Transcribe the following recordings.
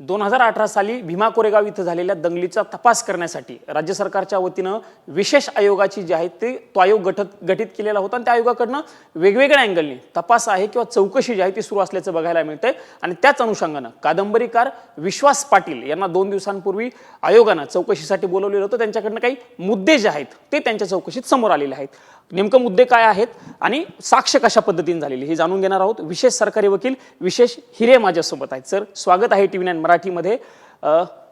2018 साली भीमा कोरेगाव इथं झालेल्या दंगलीचा तपास करण्यासाठी राज्य सरकारच्या वतीनं विशेष आयोगाची जी आहे तो आयोग गठीत केलेला होता आणि त्या आयोगाकडनं वेगवेगळ्या अँगलने तपास आहे किंवा चौकशी जी आहे ती सुरू असल्याचं बघायला मिळतंय आणि त्याच अनुषंगानं कादंबरीकार विश्वास पाटील यांना 2 दिवसांपूर्वी आयोगानं चौकशीसाठी बोलवलेलं होतं। त्यांच्याकडनं काही मुद्दे जे आहेत ते त्यांच्या चौकशीत समोर आलेले आहेत। नेमकं मुद्दे काय आहेत आणि साक्ष कशा पद्धतीने झालेली हे जाणून घेणार आहोत। विशेष सरकारी वकील विशेष हिरे माझ्यासोबत आहेत। सर, स्वागत आहे TV9 मराठीमध्ये।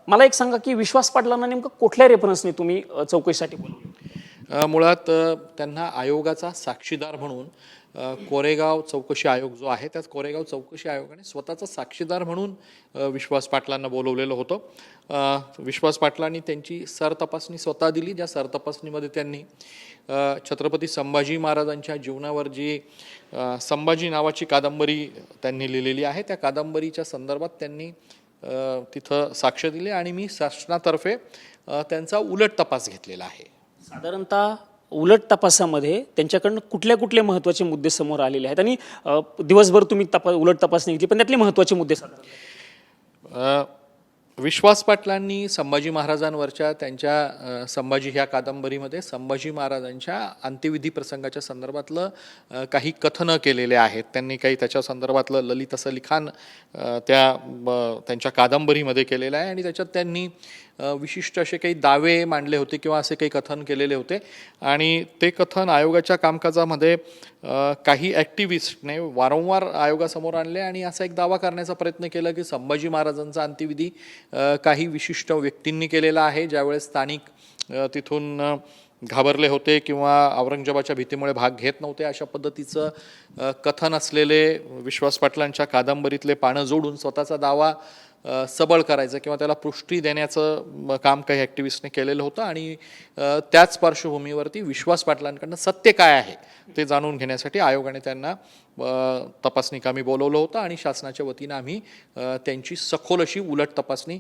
मला एक सांगा की विश्वास पाटलांना नेमकं कुठल्या रेफरन्सने तुम्ही चौकशीसाठी बोलवलं? मुळात त्यांना आयोगाचा साक्षीदार म्हणून कोरेगाव चौकशी आयोग जो आहे त्या कोरेगाव चौकशी आयोगाने स्वतःचा साक्षीदार म्हणून विश्वास पाटलांना बोलवलेलं होतं। विश्वास पाटलांनी त्यांची सरतपासणी स्वतः दिली, ज्या सरतपासणीमध्ये त्यांनी छत्रपती संभाजी महाराजांच्या जीवनावर जी संभाजी नावाची कादंबरी त्यांनी लिहिलेली आहे त्या कादंबरीच्या संदर्भात त्यांनी तिथं साक्ष दिले आणि मी शासनातर्फे त्यांचा उलट तपास घेतलेला आहे। साधारणतः उलट तपासामध्ये त्यांच्याकडून कुठले महत्त्वाचे मुद्दे समोर आलेले आहेत आणि दिवसभर तुम्ही उलट तपासणी घेतली, पण त्यातले महत्त्वाचे मुद्दे विश्वास पाटलांनी संभाजी महाराजांवरच्या त्यांच्या संभाजी ह्या कादंबरीमध्ये संभाजी महाराजांच्या अंत्यविधी प्रसंगाच्या संदर्भातलं काही कथनं केलेले आहेत। त्यांनी काही त्याच्या संदर्भातलं ललित असं लिखाण त्यांच्या कादंबरीमध्ये केलेलं आहे आणि त्याच्यात त्यांनी विशिष्ट असे काही दावे मांडले होते किंवा असे काही कथन केलेले होते आणि ते कथन आयोगाच्या कामकाजामध्ये काही ॲक्टिव्हिस्टने वारंवार आयोगासमोर आणले आणि असा एक दावा करण्याचा प्रयत्न केला की संभाजी महाराजांचा अंत्यविधी काही विशिष्ट व्यक्तींनी केलेला आहे, ज्यावेळेस स्थानिक तिथून घाबरले होते किंवा औरंगजेबाच्या भीतीमुळे भाग घेत नव्हते, अशा पद्धतीचं कथन असलेले विश्वास पाटलांच्या कादंबरीतले पानं जोडून स्वतःचा दावा सबळ करायचं किंवा त्याला पुष्टी देण्याचं काम काही ॲक्टिव्हिस्टने केलेलं होतं आणि त्याच पार्श्वभूमीवरती विश्वास पाटलांकडनं सत्य काय आहे ते जाणून घेण्यासाठी आयोगाने त्यांना तपासणी कामी बोलवलं होतं आणि शासनाच्या वतीनं आम्ही त्यांची सखोल अशी उलट तपासणी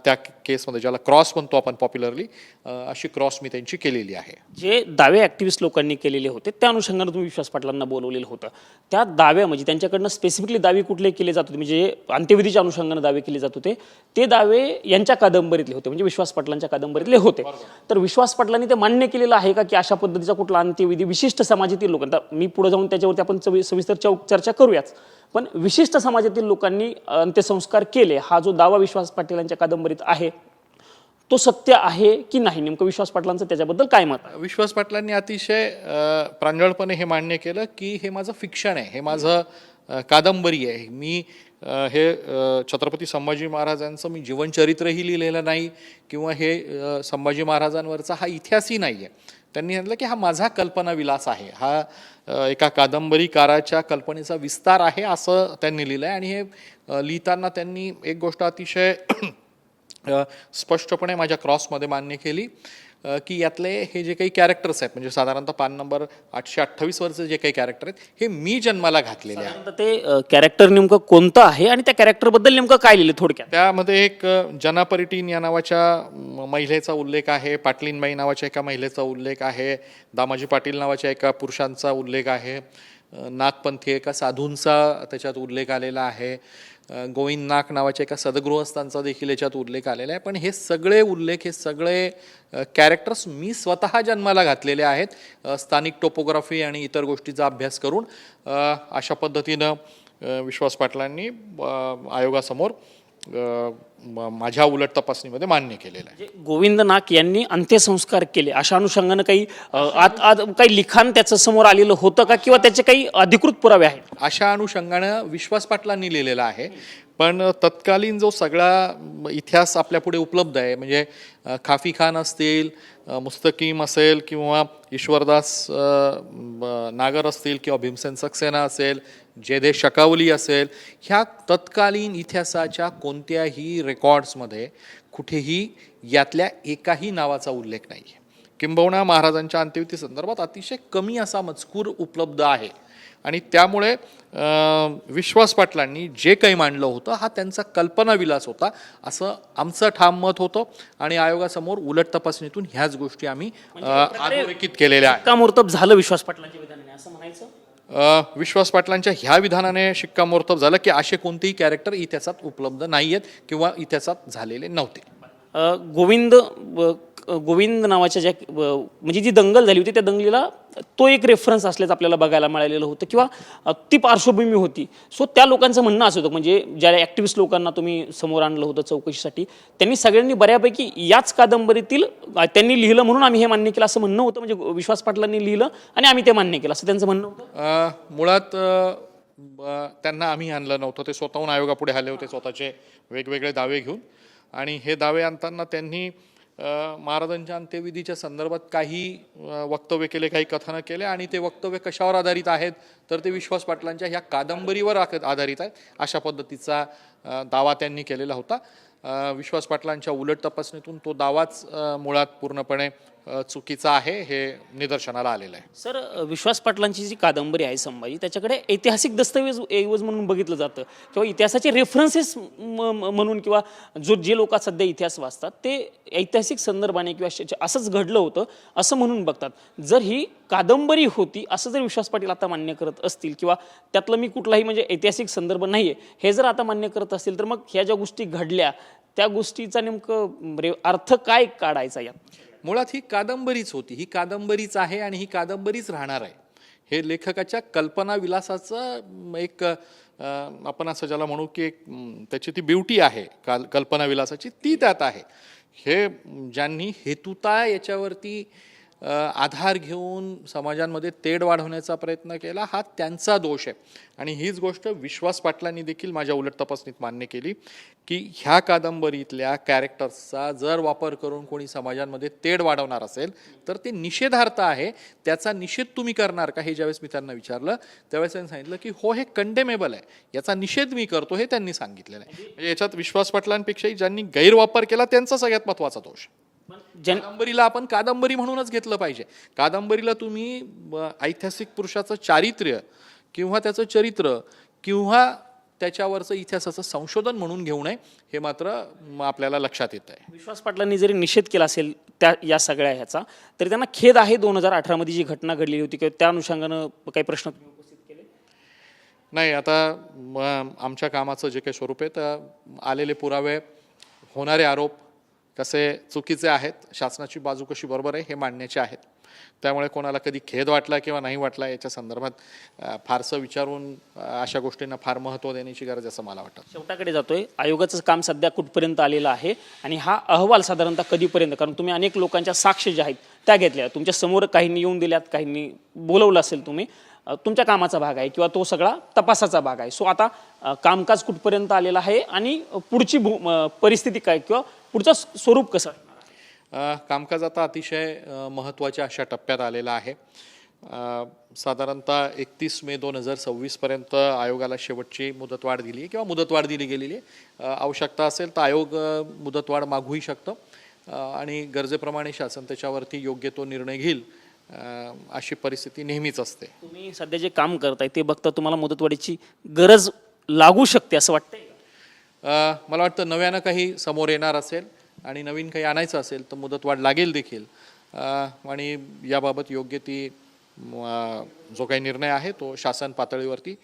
त्या केसमध्ये, ज्याला क्रॉस म्हणतो आपण पॉप्युलरली, अशी क्रॉस मी त्यांची केलेली आहे। जे दावे ॲक्टिव्हिस्ट लोकांनी केलेले होते त्या अनुषंगाने तुम्ही विश्वास पाटलांना बोलवलेलं होतं, त्या दाव्या म्हणजे त्यांच्याकडनं स्पेसिफिकली दावे कुठले केले जात होते, म्हणजे अंत्यविधीच्या अनुषंगाने दावे केले जात होते, ते दावे यांच्या कादंबरीतले होते, म्हणजे विश्वास पाटलांच्या कादंबरीतले होते। तर विश्वास पाटलांनी ते मान्य केलेलं आहे का की अशा पद्धतीचा कुठला अंत्यविधी विशिष्ट समाजातील लोकांना, मी पुढे जाऊन त्याच्यावरती आपण सविस्तर चर्चा करूयाच, पण विशिष्ट समाजातील लोकांनी अंत्यसंस्कार केले हा जो दावा विश्वास पाटलांच्या कादंबरीत आहे तो सत्य आहे की नाही, नेमकं विश्वास पाटलांचं त्याच्याबद्दल काय मत आहे? विश्वास पाटलांनी अतिशय प्रांजळपणे हे मान्य केलं की हे माझं फिक्शन आहे, हे माझं कादंबरी आहे, मी हे छत्रपती संभाजी महाराजांचं मी जीवनचरित्रही लिहिलेलं नाही किंवा हे संभाजी महाराजांवरचा हा इतिहासही नाही आहे। त्यांनी म्हटलं की हा माझा कल्पनाविलास आहे, हा एका कादंबरीकाराच्या कल्पनेचा विस्तार आहे असं त्यांनी लिहिलं आहे आणि हे लिहिताना त्यांनी एक गोष्ट अतिशय स्पष्टपणे माझ्या क्रॉसमध्ये मान्य केली की यातले हे जे काही कॅरेक्टर्स आहेत, म्हणजे साधारणतः पान नंबर 828 वरचे जे काही कॅरेक्टर आहेत हे मी जन्माला घातलेले आहे। ते कॅरेक्टर नेमकं कोणतं आहे आणि त्या कॅरेक्टरबद्दल नेमकं काय लिहिलं थोडक्यात? त्यामध्ये एक जना परिटीन या नावाच्या महिलेचा उल्लेख आहे, पाटलीनबाई नावाच्या एका महिलेचा उल्लेख आहे, दामाजी पाटील नावाच्या एका पुरुषांचा उल्लेख आहे, नागपंथी एका साधूंचा त्याच्यात उल्लेख आलेला आहे, गोविंद नाग नावाच्या एका सदगृहस्थांचा देखील याच्यात उल्लेख आलेला आहे। पण हे सगळे उल्लेख, हे सगळे कॅरेक्टर्स मी स्वतः जन्माला घातलेले आहेत, स्थानिक टोपोग्राफी आणि इतर गोष्टीचा अभ्यास करून अशा पद्धतीनं विश्वास पाटलांनी आयोगासमोर माझ्या उलट तपासणीमध्ये मान्य केलेलं आहे। गोविंद नाग यांनी अंत्यसंस्कार केले अशा अनुषंगानं काही काही लिखाण त्याचं समोर आलेलं होतं का किंवा त्याचे काही अधिकृत पुरावे आहेत? अशा अनुषंगानं विश्वास पाटलांनी लिहिलेलं आहे, पण तत्कालीन जो सगळा इतिहास आपल्यापुढे उपलब्ध आहे, म्हणजे खाफी खान असतील, मुस्तकीम असेल किंवा ईश्वरदास नागर असतील किंवा भीमसेन सक्सेना असेल, जयदेव शकावली असेल, ह्या तत्कालीन इतिहासाच्या कोणत्याही रेकॉर्ड्समध्ये कुठेही यातल्या एकाही नावाचा उल्लेख नाही आहे। किंबहुना महाराजांच्या अंत्यविधी संदर्भात अतिशय कमी असा मजकूर उपलब्ध आहे आणि त्यामुळे विश्वास पाटलांनी जे काही मांडलं होतं हा त्यांचा कल्पनाविलास होता असं आमचं ठाम मत होतं आणि आयोगासमोर उलट तपासणीतून ह्याच गोष्टी आम्ही अधोरेखित केलेल्या आहेत। शिक्कामोर्तब झालं विश्वास पाटलांच्या विधानाने असं म्हणायचं? विश्वास पाटलांच्या ह्या विधानाने शिक्कामोर्तब झालं की असे कोणतेही कॅरेक्टर इतिहासात उपलब्ध नाही आहेत किंवा इतिहासात झालेले नव्हते. गोविंद नावाच्या ज्या म्हणजे जी दंगल झाली होती त्या दंगलीला तो एक रेफरन्स असल्याचं आपल्याला बघायला मिळालेलं होतं किंवा ती पार्श्वभूमी होती. सो त्या लोकांचं म्हणणं असं होतं, म्हणजे ज्या ॲक्टिव्हिस्ट लोकांना तुम्ही समोर आणलं होतं चौकशीसाठी, त्यांनी सगळ्यांनी बऱ्यापैकी याच कादंबरीतील त्यांनी लिहिलं म्हणून आम्ही हे मान्य केलं असं म्हणणं होतं. म्हणजे विश्वास पाटलांनी लिहिलं आणि आम्ही ते मान्य केलं असं त्यांचं म्हणणं होतं. मुळात त्यांना आम्ही आणलं नव्हतं, ते स्वतःहून आयोगापुढे आले होते स्वतःचे वेगवेगळे दावे घेऊन. आणि हे दावे आणताना त्यांनी महाराजांच्या अंत्यविधीच्या संदर्भात काही वक्तव्य केले, काही कथनं केले आणि ते वक्तव्य कशावर आधारित आहेत तर ते विश्वास पाटलांच्या ह्या कादंबरीवर आधारित आहेत अशा पद्धतीचा दावा त्यांनी केलेला होता. विश्वास पाटलांच्या उलट तपासणीतून तो दावाच मुळात पूर्णपणे चुकीचा आहे हे निदर्शनाला आलेलं आहे. सर, विश्वास पाटलांची जी कादंबरी आहे संभाजी, त्याच्याकडे ऐतिहासिक दस्तऐवज म्हणून बघितलं जातं किंवा इतिहासाचे रेफरन्सेस म्हणून किंवा जे लोक सध्या इतिहास वाचतात ते ऐतिहासिक संदर्भाने किंवा असंच घडलं होतं असं म्हणून बघतात. जर ही कादंबरी होती असं जर विश्वास पाटील आता मान्य करत असतील किंवा त्यातलं मी कुठलाही म्हणजे ऐतिहासिक संदर्भ नाही आहे हे जर आता मान्य करत असतील तर मग ह्या ज्या गोष्टी घडल्या त्या गोष्टीचा नेमकं अर्थ काय काढायचा यात? मुळात ही कादंबरीच होती, ही कादंबरीच आहे आणि ही कादंबरीच राहणार आहे. हे लेखकाच्या कल्पनाविलासाचं एक आपण असं ज्याला म्हणू की एक त्याची ती ब्युटी आहे कल्पनाविलासाची, ती त्यात आहे. हे ज्यांनी हेतुता याच्यावरती आधार घेऊन समाजांमध्ये तेढ वाढवण्याचा प्रयत्न केला हा त्यांचा दोष आहे. आणि हीच गोष्ट विश्वास पाटलांनी देखील माझ्या उलट तपासणीत मान्य केली की ह्या कादंबरीतल्या कॅरेक्टर्सचा जर वापर करून कोणी समाजांमध्ये तेढ वाढवणार असेल तर ते निषेधार्थ आहे. त्याचा निषेध तुम्ही करणार का हे ज्यावेळेस मी त्यांना विचारलं त्यावेळेस त्यांनी सांगितलं की हो, हे कंडेमेबल आहे, याचा निषेध मी करतो, हे त्यांनी सांगितलेलं आहे. म्हणजे याच्यात विश्वास पाटलांपेक्षाही ज्यांनी गैरवापर केला त्यांचा सगळ्यात महत्त्वाचा दोष. कादंबरीला आपण कादंबरी म्हणूनच घेतलं पाहिजे. कादंबरीला तुम्ही ऐतिहासिक पुरुषाचं चारित्र्य किंवा त्याचं चरित्र किंवा त्याच्यावरचं इतिहासाचं संशोधन म्हणून घेऊ नये हे मात्र आपल्याला लक्षात येत आहे. विश्वास पाटलांनी जरी निषेध केला असेल त्या या सगळ्या ह्याचा तरी त्यांना खेद आहे 2018 मध्ये जी घटना घडलेली होती किंवा त्या अनुषंगानं काही प्रश्न उपस्थित केले नाही. आता आमच्या कामाचं जे काही स्वरूप आहे तर आलेले पुरावे, होणारे आरोप कसे चुकीचे आहेत, शासनाची बाजू कशी बरोबर आहे हे मांडण्याचे आहेत. त्यामुळे कोणाला कधी खेद वाटला किंवा नाही वाटला याच्या संदर्भात फारसं विचारून अशा गोष्टींना फार महत्त्व देण्याची गरज असं मला वाटतं. शेवटाकडे जातोय. आयोगाचं काम सध्या कुठपर्यंत आलेलं आहे आणि हा अहवाल साधारणतः कधीपर्यंत, कारण तुम्ही अनेक लोकांच्या साक्ष ज्या आहेत त्या घेतल्या, तुमच्या समोर काहींनी येऊन दिल्यात, काहींनी बोलवलं असेल, तुम्ही तुमच्या कामाचा भाग आहे किंवा तो सगळा तपासाचा भाग आहे. सो आता कामकाज कुठपर्यंत आलेलं आहे आणि पुढची परिस्थिती काय किंवा पुढचं स्वरूप कसं? कामकाज आता अतिशय महत्त्वाच्या अशा टप्प्यात आलेलं आहे. साधारणतः 31 मे 2026 पर्यंत आयोगाला शेवटची मुदतवाढ दिली आहे किंवा मुदतवाढ दिली गेलेली आहे. आवश्यकता असेल तर आयोग मुदतवाढ मागूही शकतं आणि गरजेप्रमाणे शासन त्याच्यावरती योग्य तो निर्णय घेईल अशी परिस्थिती नेहमीच असते. तुम्ही सध्या जे काम करताय ते बघता तुम्हाला मुदतवाढीची गरज लागू शकते असं वाटतंय? मला वाटतं नव्यानं काही समोर येणार असेल आणि नवीन काही आणायचं असेल तर मुदतवाढ लागेल देखील आणि याबाबत योग्य ती जो काही निर्णय आहे तो शासन पातळीवरती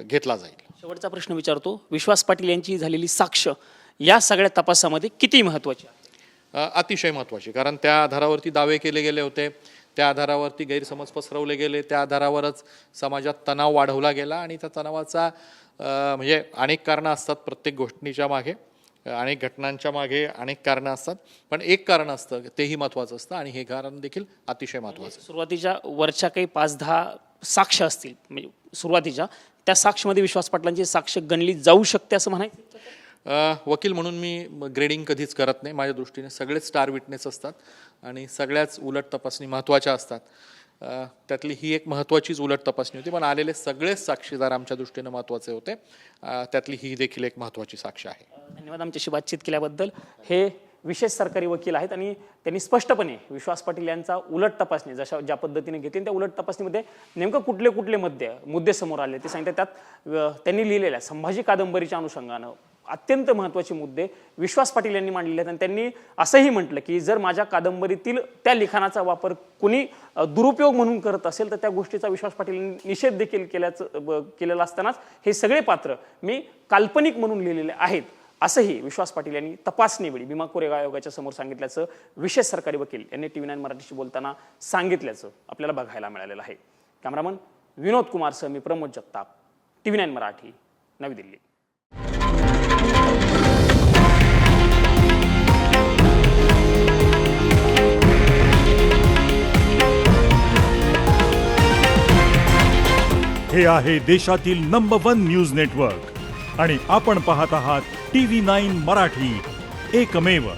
घेतला जाईल. शेवटचा प्रश्न विचारतो. विश्वास पाटील यांची झालेली साक्ष या सगळ्या तपासामध्ये किती महत्त्वाची? अतिशय महत्त्वाची, कारण त्या आधारावरती दावे केले गेले होते, त्या आधारावरती गैरसमज पसरवले गेले, त्या आधारावरच समाजात तणाव वाढवला गेला आणि त्या तणावाचा म्हणजे अनेक कारणं असतात. प्रत्येक गोष्टीच्या मागे, अनेक घटनांच्या मागे अनेक कारणं असतात, पण एक कारण असतं तेही महत्त्वाचं असतं आणि हे कारण देखील अतिशय महत्त्वाचं. सुरुवातीच्या वरच्या काही 5-10 साक्ष असतील, म्हणजे सुरुवातीच्या त्या साक्षमध्ये विश्वास पाटलांची साक्ष गणली जाऊ शकते असं म्हणायचं? वकील म्हणून मी ग्रेडिंग कधीच करत नाही. माझ्या दृष्टीने सगळेच स्टार विटनेस असतात आणि सगळ्याच उलट तपासणी महत्त्वाच्या असतात. त्यातली ही एक महत्त्वाचीच उलट तपासणी होती, पण आलेले सगळेच साक्षीदार आमच्या दृष्टीने महत्त्वाचे होते. त्यातली ही देखील एक महत्त्वाची साक्ष आहे. धन्यवाद आमच्याशी बातचीत केल्याबद्दल. हे विशेष सरकारी वकील आहेत आणि त्यांनी स्पष्टपणे विश्वास पाटील यांचा उलट तपासणी ज्या पद्धतीने घेतली त्या उलट तपासणीमध्ये नेमकं कुठले कुठले मुद्दे समोर आले ते सांगितले. त्यात त्यांनी लिहिलेल्या संभाजी कादंबरीच्या अनुषंगानं अत्यंत महत्त्वाचे मुद्दे विश्वास पाटील यांनी मांडलेले आहेत आणि त्यांनी असंही म्हटलं की जर माझ्या कादंबरीतील त्या लिखाणाचा वापर कुणी दुरुपयोग म्हणून करत असेल तर त्या गोष्टीचा विश्वास पाटील यांनी निषेध देखील केलेला असतानाच हे सगळे पात्र मी काल्पनिक म्हणून लिहिलेले आहेत असंही विश्वास पाटील यांनी तपासणीवेळी भीमा कोरेगाव आयोगाच्या समोर सांगितल्याचं विशेष सरकारी वकील यांनी TV9 मराठीशी बोलताना सांगितल्याचं आपल्याला बघायला मिळालेलं आहे. कॅमेरामन विनोद कुमार सह मी प्रमोद जगताप, TV9 मराठी, नवी दिल्ली. हे आहे देशातील नंबर 1 न्यूज नेटवर्क आणि आपण पाहत आहात TV9 मराठी, एकमेव.